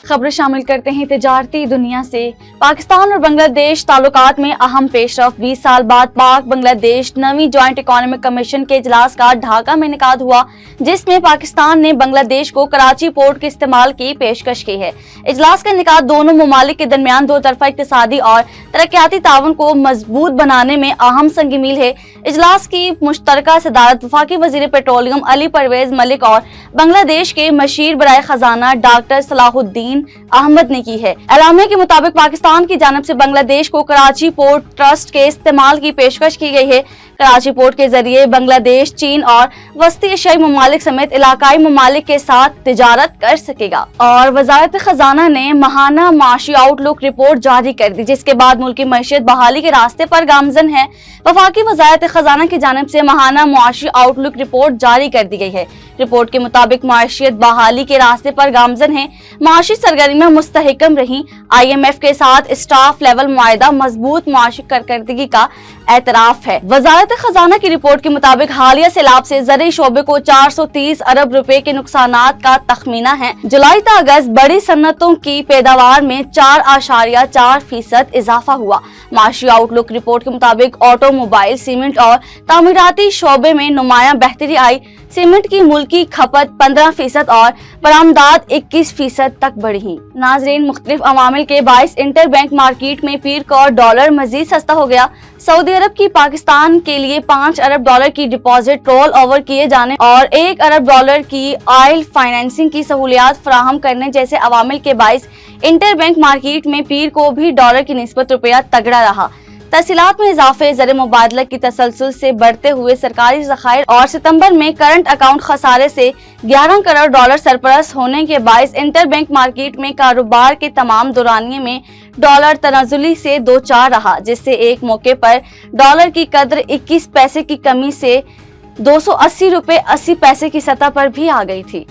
खबरें शामिल करते हैं तिजारती दुनिया से। पाकिस्तान और बांग्लादेश ताल्लुकात में अहम पेशरफ। 20 साल बाद पाक बांग्लादेश नवीं ज्वाइंट इकोनॉमिक कमीशन के इजलास का ढाका में इनेकाद हुआ, जिसमें पाकिस्तान ने बांग्लादेश को कराची पोर्ट के इस्तेमाल की पेशकश की है। इजलास का इनेकाद दोनों ममालिक के दरमियान दो तरफा इक्तिसादी और तरक्याती ताउन को मजबूत बनाने में अहम संग मील है। इजलास की मुश्तरका सदारत वफाकी वजीर पेट्रोलियम अली परवेज मलिक और बांग्लादेश के मशीर बराए खजाना डॉक्टर सलाहुद्दीन अहमद ने की है। एलामिया के मुताबिक पाकिस्तान की जानिब से बांग्लादेश को कराची पोर्ट ट्रस्ट के इस्तेमाल की पेशकश की गई है। कराची पोर्ट के जरिए बांग्लादेश चीन और वस्ती एशियाई ममालिक समेत इलाकाई ममालिक के साथ तिजारत कर सकेगा। और वजारत खजाना ने माहाना माशी आउटलुक रिपोर्ट जारी कर दी, जिसके बाद मुल्की मईशत बहाली के रास्ते पर गामजन है। वफाकी वजारत खजाना की जानिब से माहाना माशी आउटलुक रिपोर्ट जारी कर दी गई है। रिपोर्ट के मुताबिक माशियत बहाली के रास्ते पर गामजन है। माशी सरगर्मियां मुस्तहकम रही। IMF के साथ स्टाफ लेवल मुआहिदा मजबूत माशी कारकर्दगी का एतराफ है। वजारत खजाना की रिपोर्ट के मुताबिक हालिया सैलाब से ज़रूरी शोबे को 430 अरब रुपए के नुकसानात का तखमीना है। जुलाई से अगस्त बड़ी सन्नतों की पैदावार में 4.4% इजाफा हुआ। माशी आउटलुक रिपोर्ट के मुताबिक ऑटोमोबाइल, सीमेंट और तामीराती शोबे में नुमायां बेहतरी आई। सीमेंट की मुल्की खपत 15% और बरामदात 21% तक बढ़ी। नाजरीन, मुख्तलिफ अवामिल के बाइस इंटर बैंक मार्केट में पीर को डॉलर मजीद सस्ता हो गया। सऊदी अरब की पाकिस्तान के लिए 5 अरब डॉलर की डिपॉजिट रोल ओवर किए जाने और 1 अरब डॉलर की ऑयल फाइनेंसिंग की सहूलियात फराहम करने जैसे अवामिल के बाइस इंटर बैंक मार्केट में पीर को भी डॉलर की निस्बत रुपया तगड़ा रहा। तहसीलात में इजाफे, ज़र मुबादला की तसलसल से बढ़ते हुए सरकारी ज़खायर और सितंबर में करंट अकाउंट खसारे से 11 करोड़ डॉलर सरप्लस होने के बायस इंटर बैंक मार्केट में कारोबार के तमाम दौरानिए में डॉलर तनाजुली से दो चार रहा, जिससे एक मौके पर डॉलर की कद्र 21 पैसे की कमी से 280 रुपए 80 पैसे की सतह पर भी आ गई थी।